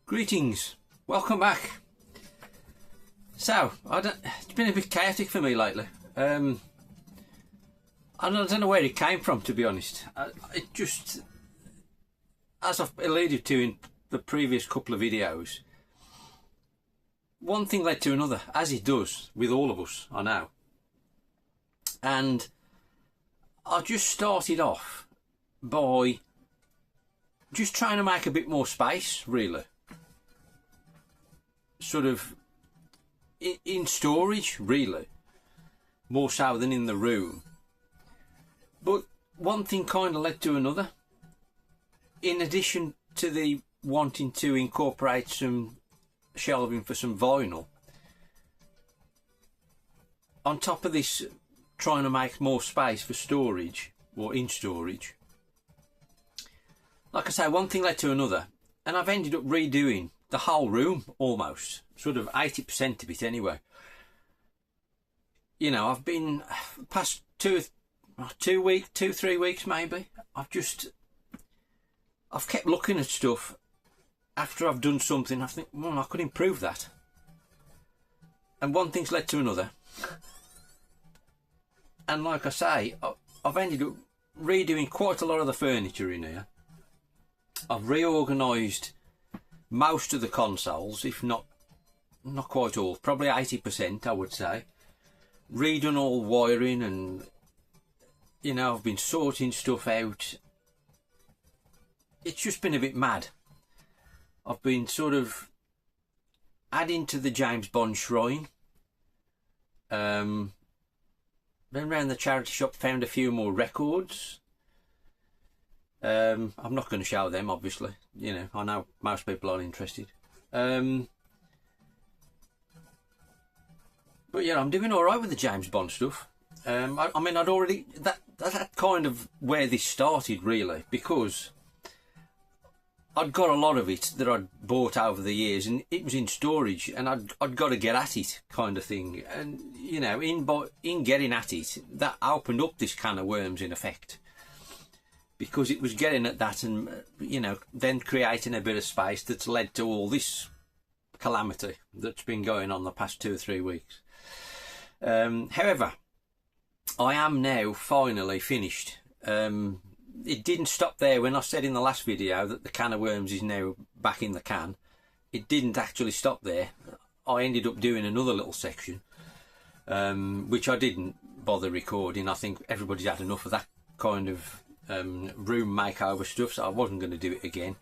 Greetings, welcome back. So, it's been a bit chaotic for me lately. I don't know where it came from, to be honest. It just, as I've alluded to in the previous couple of videos, one thing led to another, as it does with all of us, I know. And I just started off by just trying to make a bit more space, really. Sort of in storage, really, more so than in the room. But one thing kind of led to another. In addition to the wanting to incorporate some shelving for some vinyl, on top of this, trying to make more space for storage or in storage, like I say, one thing led to another, and I've ended up redoing the whole room, almost, sort of 80% of it anyway. You know, I've been past 3 weeks maybe, I've kept looking at stuff after I've done something. I think, well, I could improve that, and one thing's led to another, and like I say, I've ended up redoing quite a lot of the furniture in here. I've reorganised most of the consoles, if not quite all, probably 80% I would say. Redone all wiring, and you know, I've been sorting stuff out. It's just been a bit mad. I've been sort of adding to the James Bond shrine. Been around the charity shop, found a few more records. I'm not going to show them, obviously. You know, I know most people aren't interested. But yeah, I'm doing all right with the James Bond stuff. I mean, I'd already that's kind of where this started, really, because I'd got a lot of it that I'd bought over the years, and it was in storage, and I'd got to get at it, kind of thing. And you know, in getting at it, that opened up this can of worms, in effect, because it was getting at that, and you know, then creating a bit of space that's led to all this calamity that's been going on the past 2 or 3 weeks. However, I am now finally finished. It didn't stop there. When I said in the last video that the can of worms is now back in the can, it didn't actually stop there. I ended up doing another little section, which I didn't bother recording. I think everybody's had enough of that kind of room makeover stuff, so I wasn't going to do it again.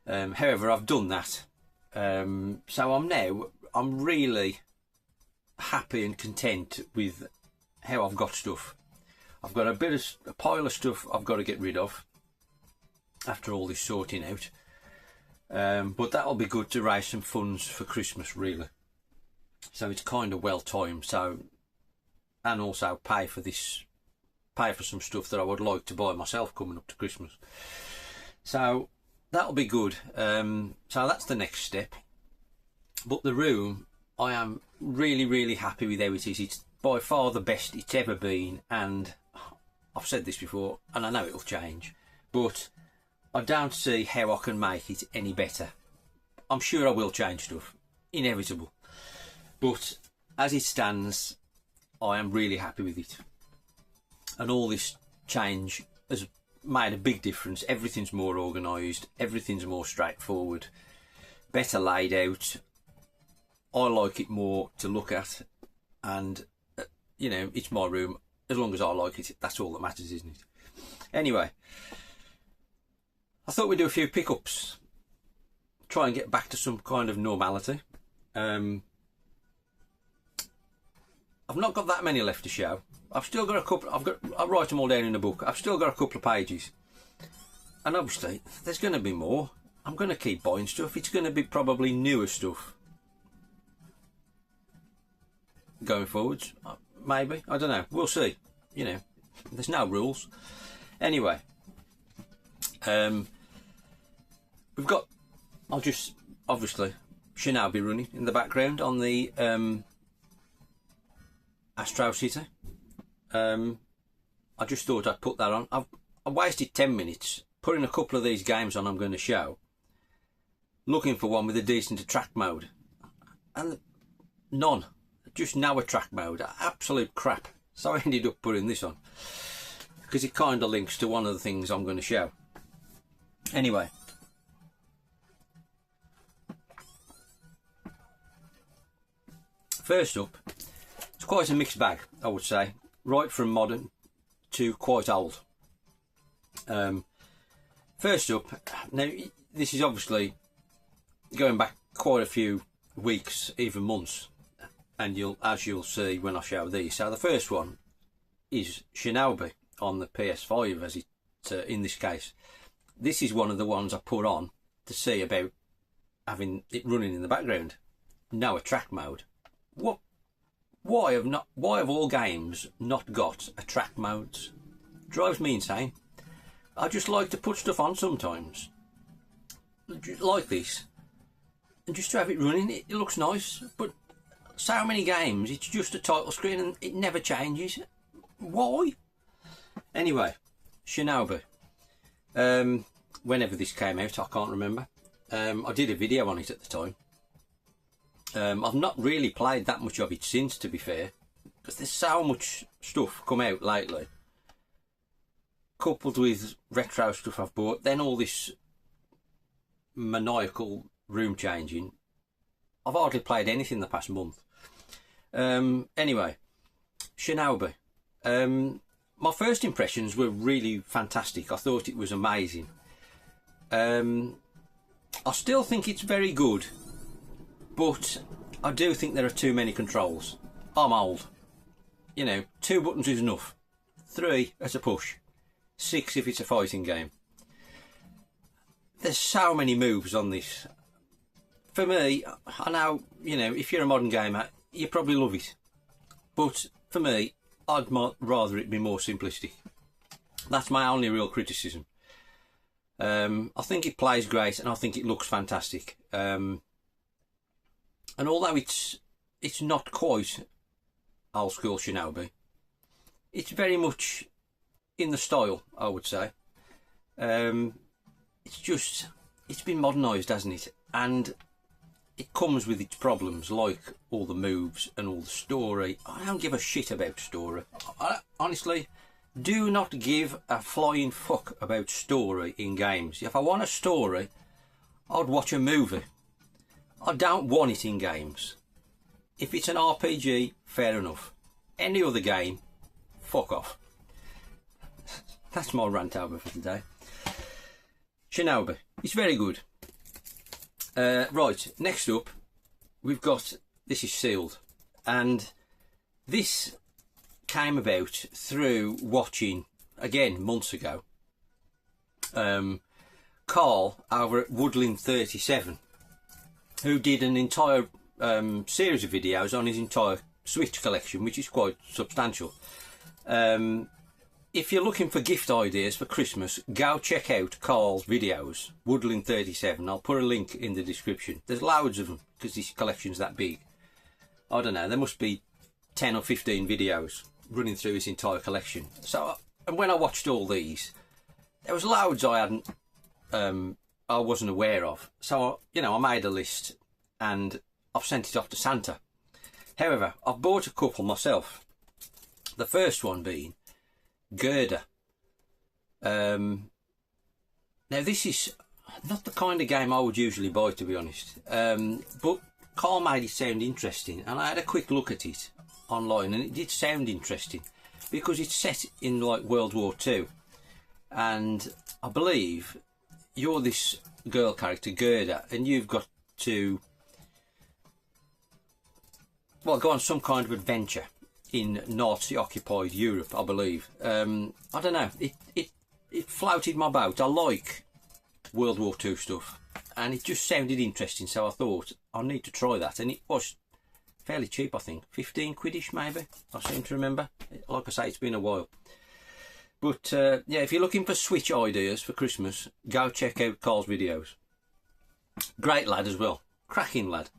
However, I've done that, so I'm really happy and content with how I've got stuff. I've got a pile of stuff I've got to get rid of after all this sorting out, but that'll be good to raise some funds for Christmas, really. So it's kind of well timed. So, and also pay for some stuff that I would like to buy myself coming up to Christmas. So that'll be good. So that's the next step. But the room, I am really happy with how it is. It's by far the best it's ever been, and I've said this before, and I know it'll change, but I don't see how I can make it any better. I'm sure I will change stuff, inevitable, but as it stands, I am really happy with it. And all this change has made a big difference. Everything's more organised, everything's more straightforward, better laid out. I like it more to look at, and you know, it's my room. As long as I like it, that's all that matters, isn't it? Anyway, I thought we'd do a few pickups, try and get back to some kind of normality. I've not got that many left to show. I've still got a couple. I write them all down in a book. I've still got a couple of pages, and obviously there's going to be more. I'm going to keep buying stuff. It's going to be probably newer stuff going forwards. Maybe, I don't know, we'll see. You know, there's no rules. Anyway, we've got, I'll just, obviously, should now be running in the background on the Astro City. I just thought I'd put that on. I wasted 10 minutes putting a couple of these games on I'm going to show, looking for one with a decent attract mode, and none. Just no attract mode. Absolute crap. So I ended up putting this on because it kind of links to one of the things I'm going to show. Anyway, first up, it's quite a mixed bag, I would say, right from modern to quite old. First up, now this is obviously going back quite a few weeks, even months, and as you'll see when I show these. So the first one is Shinobi on the PS5, as it in this case. This is one of the ones I put on to see about having it running in the background. No attract mode. What? Why have all games not got attract modes? Drives me insane. I just like to put stuff on sometimes, like this, and just to have it running. It looks nice, but so many games it's just a title screen and it never changes. Why? Anyway, Shinobi. Whenever this came out, I can't remember. I did a video on it at the time. I've not really played that much of it since, to be fair, because there's so much stuff come out lately, coupled with retro stuff I've bought, then all this maniacal room changing. I've hardly played anything the past month. Anyway, Shinobi. My first impressions were really fantastic. I thought it was amazing. I still think it's very good, but I do think there are too many controls. I'm old. You know, 2 buttons is enough. 3 as a push. 6 if it's a fighting game. There's so many moves on this. For me, I know, you know, if you're a modern gamer, you probably love it. But for me, I'd rather it be more simplistic. That's my only real criticism. I think it plays great and I think it looks fantastic. And although it's not quite old school Shinobi, it's very much in the style, I would say. It's been modernised, hasn't it? And it comes with its problems, like all the moves and all the story. I don't give a shit about story. I honestly do not give a flying fuck about story in games. If I want a story, I'd watch a movie. I don't want it in games. If it's an RPG, fair enough. Any other game, fuck off. That's my rant over for today. Shinobi. It's very good. Right, next up, we've got, this is sealed. And this came about through watching, again, months ago, Carl over at Woodland 37, who did an entire series of videos on his entire Switch collection, which is quite substantial. If you're looking for gift ideas for Christmas, go check out Carl's videos, Woodland 37. I'll put a link in the description. There's loads of them because this collection's that big. I don't know, there must be 10 or 15 videos running through his entire collection. So, and when I watched all these, there was loads I wasn't aware of. So, you know, I made a list and I've sent it off to Santa. However, I've bought a couple myself. The first one being Girder. Now this is not the kind of game I would usually buy, to be honest, but Carl made it sound interesting and I had a quick look at it online and it did sound interesting because it's set in like World War II, and I believe you're this girl character Gerda and you've got to, well, go on some kind of adventure in Nazi-occupied Europe, I believe. I don't know, it floated my boat. I like World War II stuff and it just sounded interesting, so I thought I need to try that, and it was fairly cheap, I think, 15 quiddish maybe, I seem to remember. Like I say, it's been a while. But yeah, if you're looking for Switch ideas for Christmas, go check out Carl's videos. Great lad as well, cracking lad.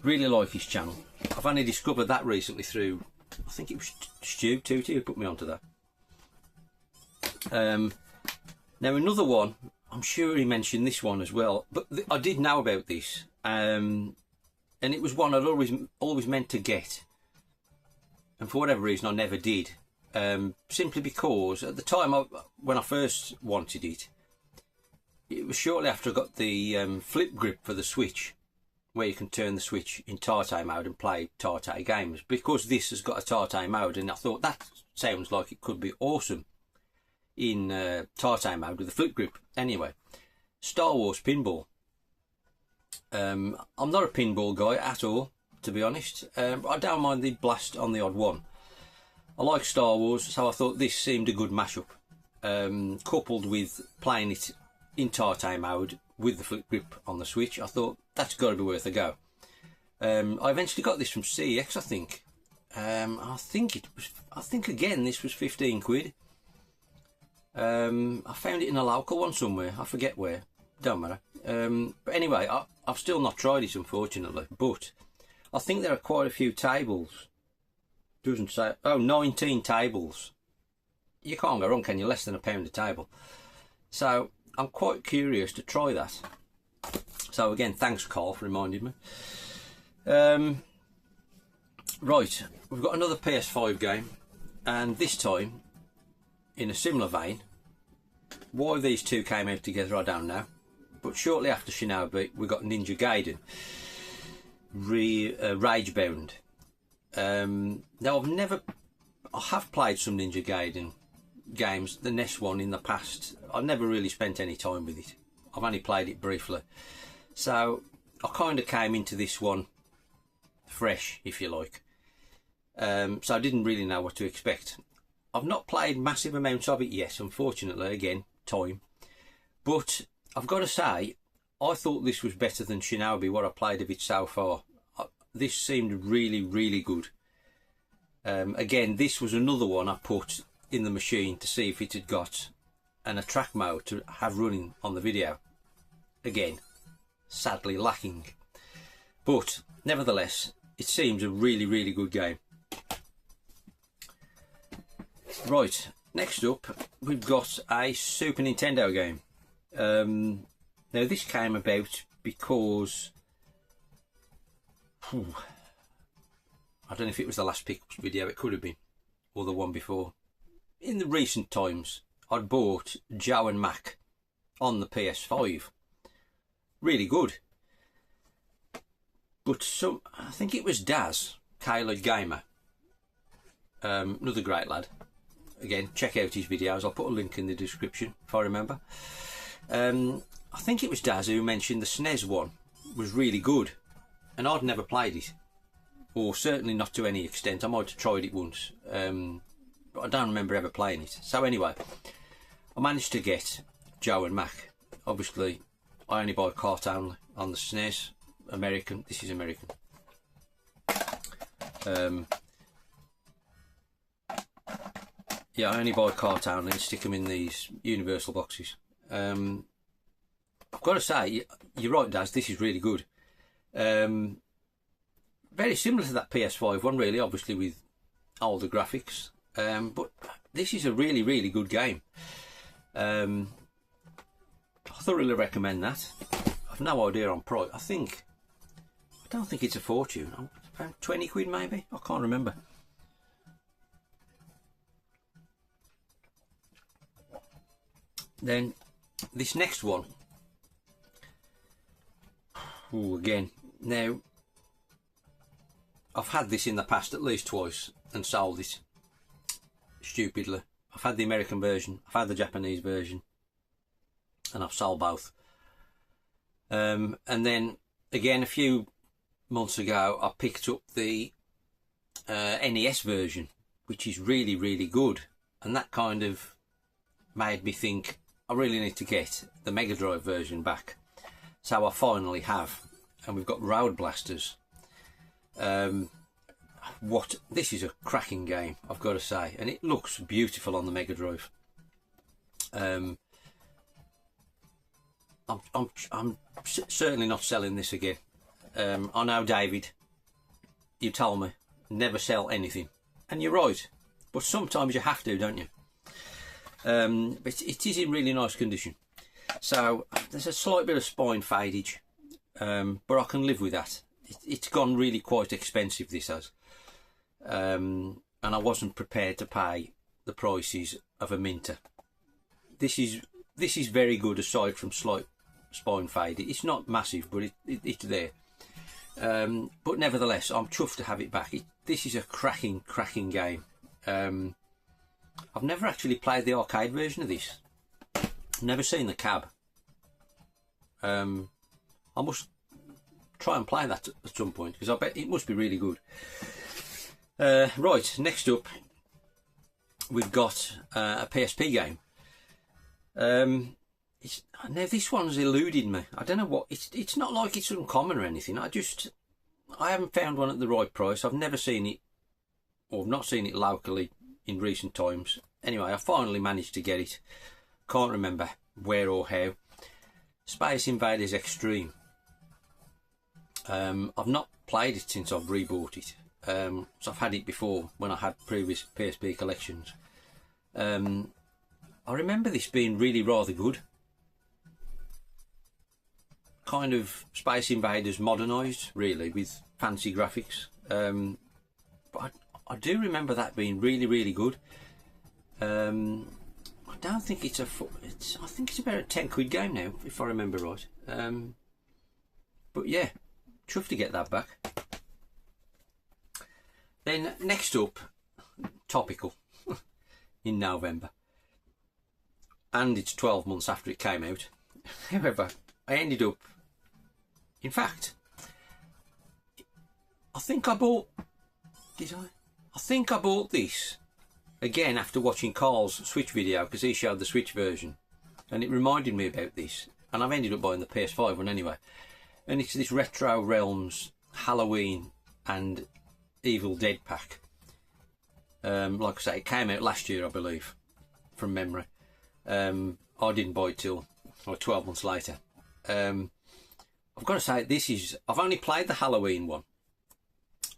Really like his channel. I've only discovered that recently through, I think it was Stu Tutti who put me onto that. Now another one, I'm sure he mentioned this one as well, but I did know about this, and it was one I'd always meant to get, and for whatever reason I never did. Simply because at the time when I first wanted it, it was shortly after I got the flip grip for the Switch, where you can turn the Switch in Tarte mode and play Tarte games. Because this has got a Tarte mode, and I thought that sounds like it could be awesome in Tarte mode with the flip grip. Anyway, Star Wars pinball. I'm not a pinball guy at all, to be honest. I don't mind the blast on the odd one. I like Star Wars, so I thought this seemed a good mashup, coupled with playing it in Tarte mode with the flip grip on the Switch. I thought that's got to be worth a go. I eventually got this from CEX, I think. I think again this was 15 quid. I found it in a local one somewhere. I forget where. Don't matter. But anyway, I've still not tried it, unfortunately. But I think there are quite a few tables. Doesn't say. Oh, 19 tables. You can't go wrong, can you? Less than £1 a table. So I'm quite curious to try that. So again, thanks Carl for reminding me. Right, we've got another PS5 game, and this time in a similar vein. Why these two came out together I don't know, but shortly after Shinobi we got Ninja Gaiden Ragebound. Now I have played some Ninja Gaiden games, the NES one, in the past. I've never really spent any time with it. I've only played it briefly, so I kind of came into this one fresh, if you like. So I didn't really know what to expect. I've not played massive amounts of it yet, unfortunately. Again, time. But I've got to say, I thought this was better than Shinobi, what I played of it so far. This seemed really, really good. Again, this was another one I put in the machine to see if it had got an attract mode to have running on the video. Again, sadly lacking. But nevertheless, it seems a really, really good game. Right, next up we've got a Super Nintendo game. Now this came about because I don't know if it was the last Pickups video, it could have been, or the one before. In the recent times I'd bought Joe and Mac on the PS5. Really good. But I think it was Daz, K-Led Gamer, another great lad. Again, check out his videos. I'll put a link in the description if I remember. I think it was Daz who mentioned the SNES one was really good, and I'd never played it, or certainly not to any extent. I might have tried it once, but I don't remember ever playing it. So anyway, I managed to get Joe and Mac. Obviously, I only buy cart only on the SNES. American. This is American. Yeah, I only buy cart only and stick them in these universal boxes. I've got to say, you're right, Daz, this is really good. Very similar to that PS5 one, really, obviously with older graphics. But this is a really, really good game. I thoroughly recommend that. I've no idea on price. I don't think it's a fortune. About 20 quid maybe? I can't remember. Then this next one. Ooh, again. Now, I've had this in the past at least twice and sold it stupidly. I've had the American version, I've had the Japanese version, and I've sold both. And then again a few months ago I picked up the NES version, which is really, really good, and that kind of made me think I really need to get the Mega Drive version back. So I finally have, and we've got Road Blasters. This is a cracking game, I've got to say, and it looks beautiful on the Mega Drive. I'm certainly not selling this again. I know, David, you told me never sell anything, and you're right, but sometimes you have to, don't you? But it is in really nice condition. So there's a slight bit of spine fadage, but I can live with that. It's gone really quite expensive, this has, and I wasn't prepared to pay the prices of a Minter. This is very good, aside from slight spine fade. It's not massive, but it's there. But nevertheless, I'm chuffed to have it back. This is a cracking game. I've never actually played the arcade version of this. I've never seen the cab. I must try and play that at some point, because I bet it must be really good. Right, next up we've got a PSP game. Now this one's eluded me. I don't know what. It's not like it's uncommon or anything. I haven't found one at the right price. I've never seen it, or I've not seen it locally in recent times. Anyway, I finally managed to get it. Can't remember where or how. Space Invaders Extreme. I've not played it since I've rebought it. So I've had it before when I had previous PSP collections. I remember this being really rather good. Kind of Space Invaders modernised, really, with fancy graphics. But I do remember that being really good. I don't think I think it's about a 10 quid game now, if I remember right. But yeah, chuffed to get that back. Then next up, topical, in November, and it's 12 months after it came out. However, I ended up, in fact, I think I bought this again after watching Carl's Switch video, because he showed the Switch version and it reminded me about this, and I've ended up buying the PS5 one anyway. And it's this Retro Realms Halloween and Evil Dead pack. Like I say, it came out last year, I believe, from memory. I didn't buy it till 12 months later. I've got to say, I've only played the Halloween one,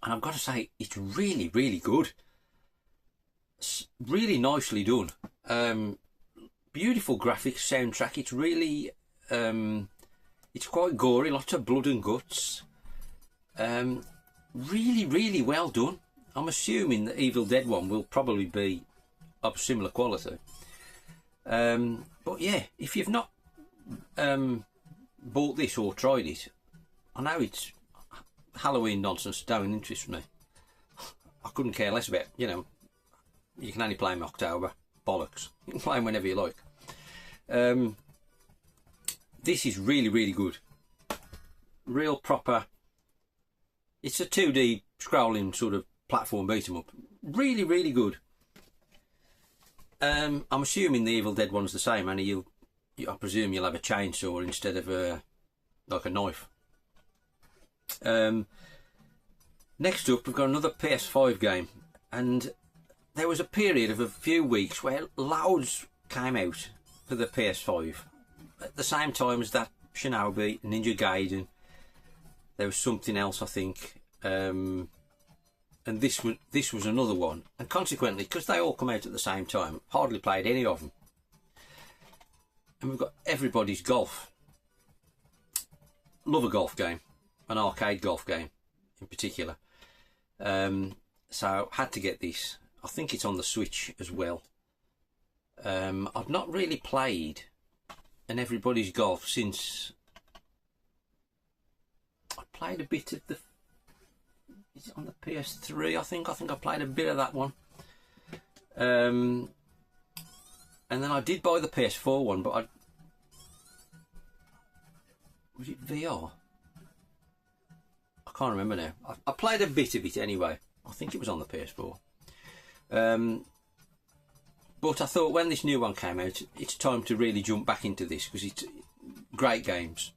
and I've got to say, it's really good. It's really nicely done. Beautiful graphics, soundtrack. It's really, it's quite gory, lots of blood and guts. Really well done. I'm assuming the Evil Dead one will probably be of similar quality. But yeah, if you've not bought this or tried it, I know it's Halloween nonsense, don't interest me. I couldn't care less about, you can only play them October, bollocks. You can play them whenever you like. This is really good. Real proper. It's a 2D scrolling sort of platform beat 'em up. Really good. I'm assuming the Evil Dead one's the same, and I presume you'll have a chainsaw instead of like a knife. Next up, we've got another PS5 game, and there was a period of a few weeks where loads came out for the PS5 at the same time as that Shinobi, Ninja Gaiden. There was something else, I think, and this was another one. And consequently, because they all come out at the same time, hardly played any of them. And we've got Everybody's Golf. Love a golf game, an arcade golf game in particular. So had to get this. I think it's on the Switch as well. I've not really played an Everybody's Golf since I played a bit of the. Is it on the PS3? I think I played a bit of that one. And then I did buy the PS4 one, but was it VR? I can't remember now. I played a bit of it anyway. I think it was on the PS4. But I thought when this new one came out, it's time to really jump back into this, because it's great games.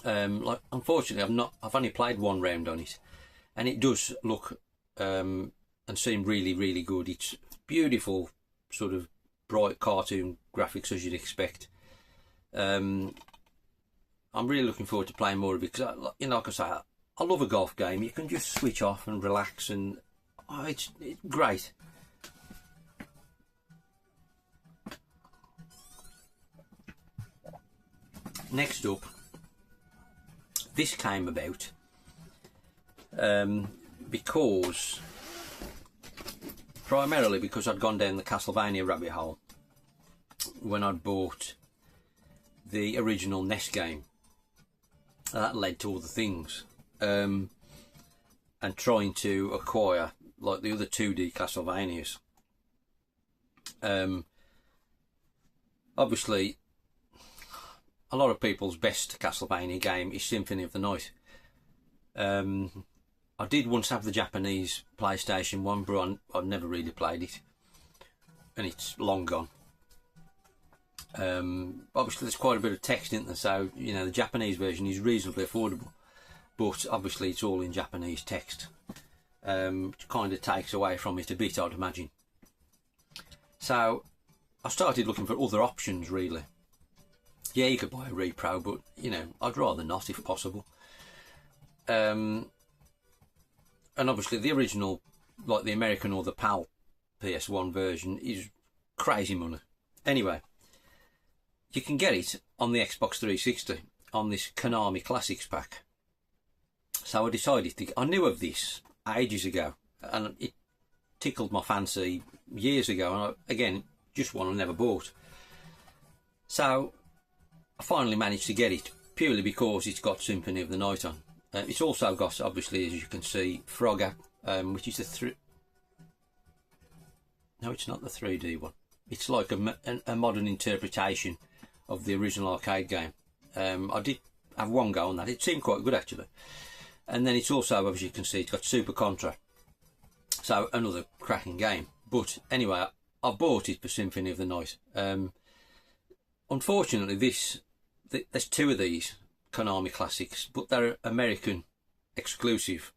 Like, unfortunately, I've only played one round on it, and it does look and seem really good. It's beautiful, sort of bright cartoon graphics as you'd expect. I'm really looking forward to playing more of it, because like I say, I love a golf game. You can just switch off and relax, and it's great. next up, this came about primarily because I'd gone down the Castlevania rabbit hole when I'd bought the original NES game. That led to other things, and trying to acquire like the other 2D Castlevanias. Obviously, a lot of people's best Castlevania game is Symphony of the Night. I did once have the Japanese PlayStation 1, but I've never really played it, and it's long gone. Obviously there's quite a bit of text in there, so you know the Japanese version is reasonably affordable, but obviously it's all in Japanese text, which kind of takes away from it a bit, I'd imagine. So I started looking for other options, really. Yeah, you could buy a repro, but you know, I'd rather not if possible. And obviously the original, like the American or the PAL PS1 version, is crazy money. Anyway, you can get it on the Xbox 360 on this Konami Classics pack. So I decided I knew of this ages ago, and it tickled my fancy years ago, and again, just one I never bought. So I finally managed to get it, purely because it's got Symphony of the Night on. It's also got, obviously, as you can see, Frogger, which is the no, it's not the 3D one. It's like a modern interpretation of the original arcade game. I did have one go on that. It seemed quite good, actually. And then it's also, as you can see, it's got Super Contra. So another cracking game. But anyway, I bought it for Symphony of the Night. Unfortunately, there's two of these Konami Classics, but they're American exclusive.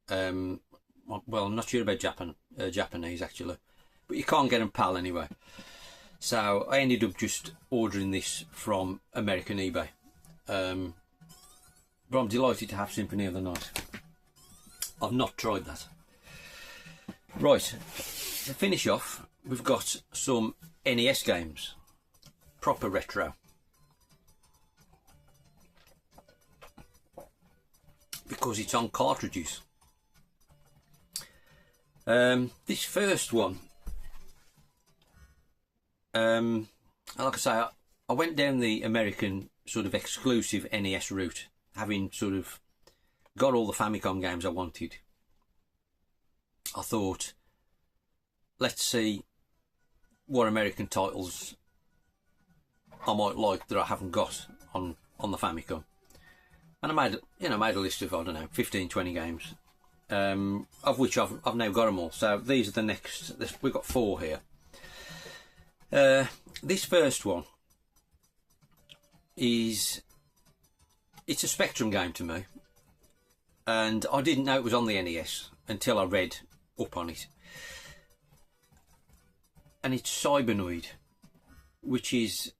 Well, I'm not sure about Japanese actually, but you can't get them PAL anyway. So I ended up just ordering this from American eBay. But I'm delighted to have Symphony of the Night. I've not tried that. Right, to finish off, we've got some NES games, proper retro. Because it's on cartridges. This first one, like I say, I went down the American sort of exclusive NES route, having sort of got all the Famicom games I wanted. I thought, let's see what American titles I might like that I haven't got on the Famicom. And I made a list of, I don't know, 15, 20 games, of which I've now got them all. So these are the next. We've got 4 here. This first one it's a Spectrum game to me, and I didn't know it was on the NES until I read up on it. And it's Cybernoid, which is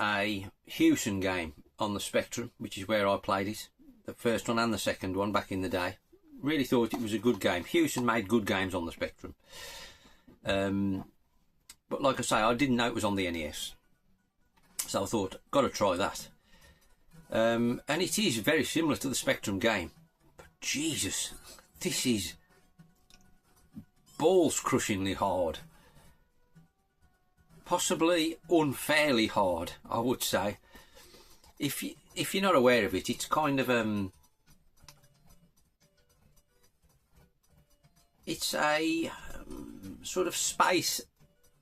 a Hewson game on the Spectrum, which is where I played it, the first one and the second one back in the day. Really thought it was a good game. Hewson made good games on the Spectrum, but like I say, I didn't know it was on the NES, so I thought, got to try that. And it is very similar to the Spectrum game, but Jesus, this is balls crushingly hard, possibly unfairly hard, I would say. If you're not aware of it, it's kind of it's a sort of space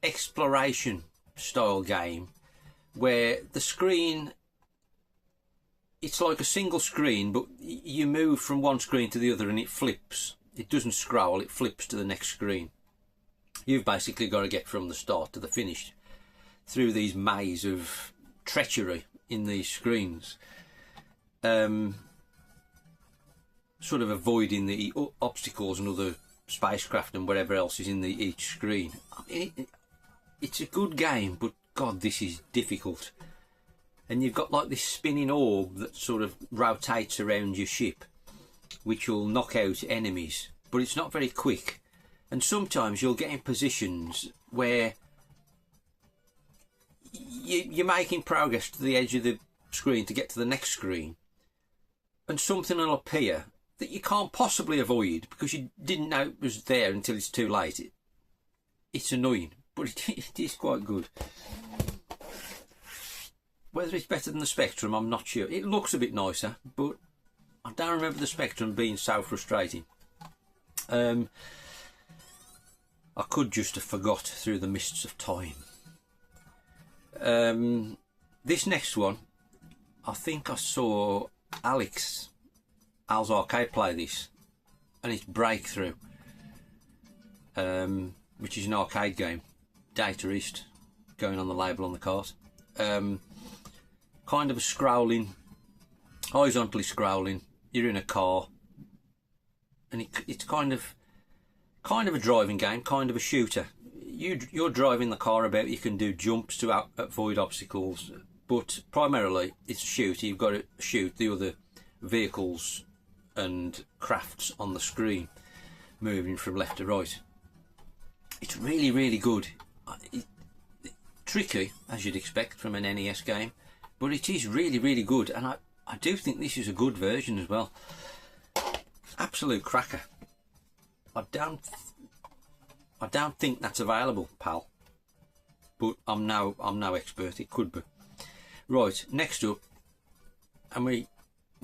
exploration style game where the screen, it's like a single screen, but you move from one screen to the other and it flips. It doesn't scroll, it flips to the next screen. You've basically got to get from the start to the finish through these maze of treachery in these screens, sort of avoiding the obstacles and other spacecraft and whatever else is in each screen. I mean, it's a good game, but God, this is difficult. And you've got like this spinning orb that sort of rotates around your ship, which will knock out enemies, but it's not very quick. And sometimes you'll get in positions where you're making progress to the edge of screen to get to the next screen, and something will appear that you can't possibly avoid because you didn't know it was there until it's too late. It's annoying, but it is quite good. Whether it's better than the Spectrum, I'm not sure. It looks a bit nicer, but I don't remember the Spectrum being so frustrating. I could just have forgot through the mists of time. This next one, I think I saw Al's Arcade play this, and it's Breakthrough, which is an arcade game. Data East going on the label on the cart. Kind of a scrolling, horizontally scrolling. You're in a car, and it's kind of a driving game, kind of a shooter. You're driving the car about. You can do jumps to avoid obstacles, but primarily it's a shooter. You've got to shoot the other vehicles and crafts on the screen, moving from left to right. It's really, really good. Tricky, as you'd expect from an NES game, but it is really, really good, and I do think this is a good version as well. Absolute cracker. I don't think that's available, pal, but I'm no expert. It could be. Right, next up, and we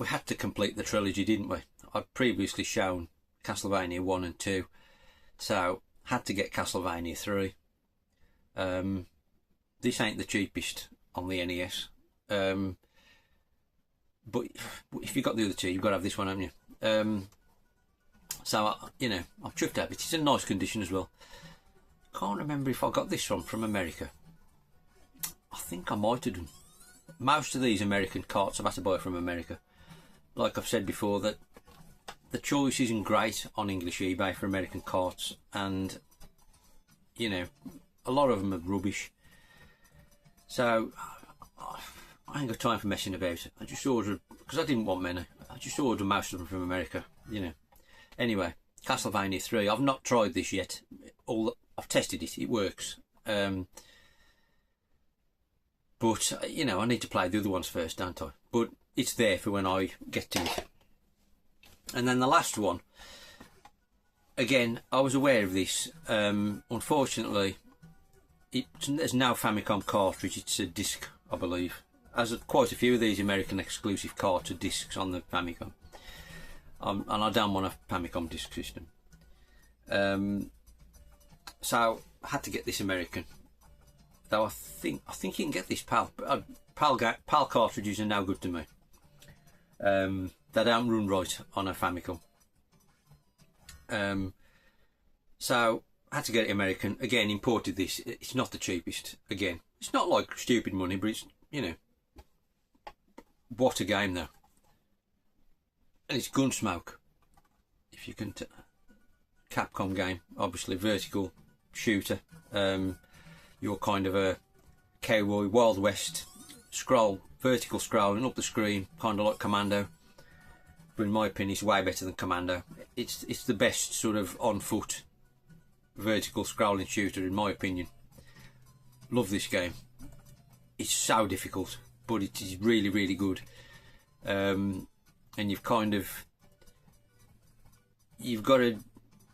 had to complete the trilogy, didn't we? I'd previously shown Castlevania 1 and 2, so had to get Castlevania 3. This ain't the cheapest on the NES, but if you've got the other two, you've got to have this one, haven't you? So, you know, I've chuffed at it. It's in nice condition as well. Can't remember if I got this one from America. I think I might have done. Most of these American carts I've had to buy from America. Like I've said before, that the choice isn't great on English eBay for American carts, and, you know, a lot of them are rubbish. So I ain't got time for messing about. I just ordered, because I didn't want many, I just ordered most of them from America, you know. Anyway, Castlevania 3, I've not tried this yet. I've tested it, it works. But, you know, I need to play the other ones first, don't I? But it's there for when I get to it. And then the last one, again, I was aware of this. Unfortunately, there's no Famicom cartridge, it's a disc, I believe. As quite a few of these American exclusive carts are discs on the Famicom. And I don't want a Famicom disc system. So I had to get this American. Though I think you can get this PAL. PAL cartridges are no good to me. They don't run right on a Famicom. So I had to get it American. Again, imported this. It's not the cheapest. Again, it's not like stupid money, but it's, you know, what a game though. And it's Gunsmoke. If you can, Capcom game, obviously vertical shooter. You're kind of a cowboy, Wild West vertical scrolling up the screen, kind of like Commando. But in my opinion, it's way better than Commando. It's the best sort of on foot vertical scrolling shooter in my opinion. Love this game. It's so difficult, but it is really, really good. And you've got to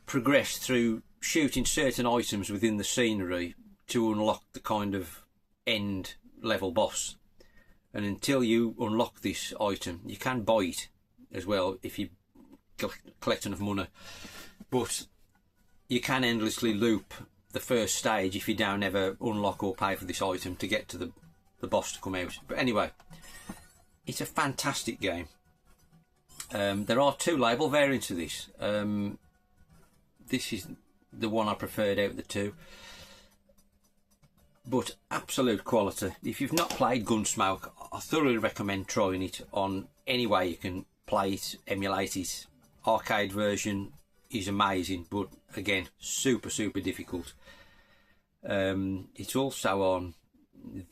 progress through shooting certain items within the scenery to unlock the kind of end level boss. And until you unlock this item, you can buy it as well if you collect enough money, but you can endlessly loop the first stage if you don't ever unlock or pay for this item to get to the boss to come out. But anyway, it's a fantastic game. There are two label variants of this. This is the one I preferred out of the two, but absolute quality. If you've not played Gunsmoke, I thoroughly recommend trying it on any way you can play it, emulate it. Arcade version is amazing, but again, super difficult. It's also on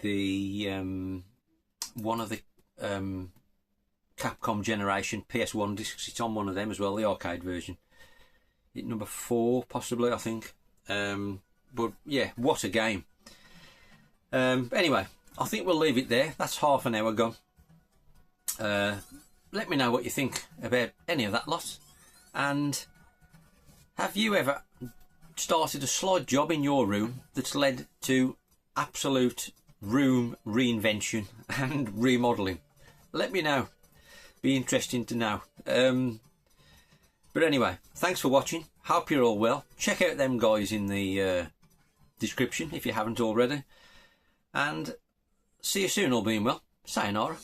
the one of the Capcom Generation PS1 discs. It's on one of them as well, the arcade version. Number 4 possibly, I think. But yeah, what a game. Anyway, I think we'll leave it there. That's half an hour gone. Let me know what you think about any of that lot. And have you ever started a slide job in your room that's led to absolute room reinvention and remodelling? Let me know. Be interesting to know. But anyway, thanks for watching. Hope you're all well. Check out them guys in the description if you haven't already. And see you soon, all being well. Sayonara.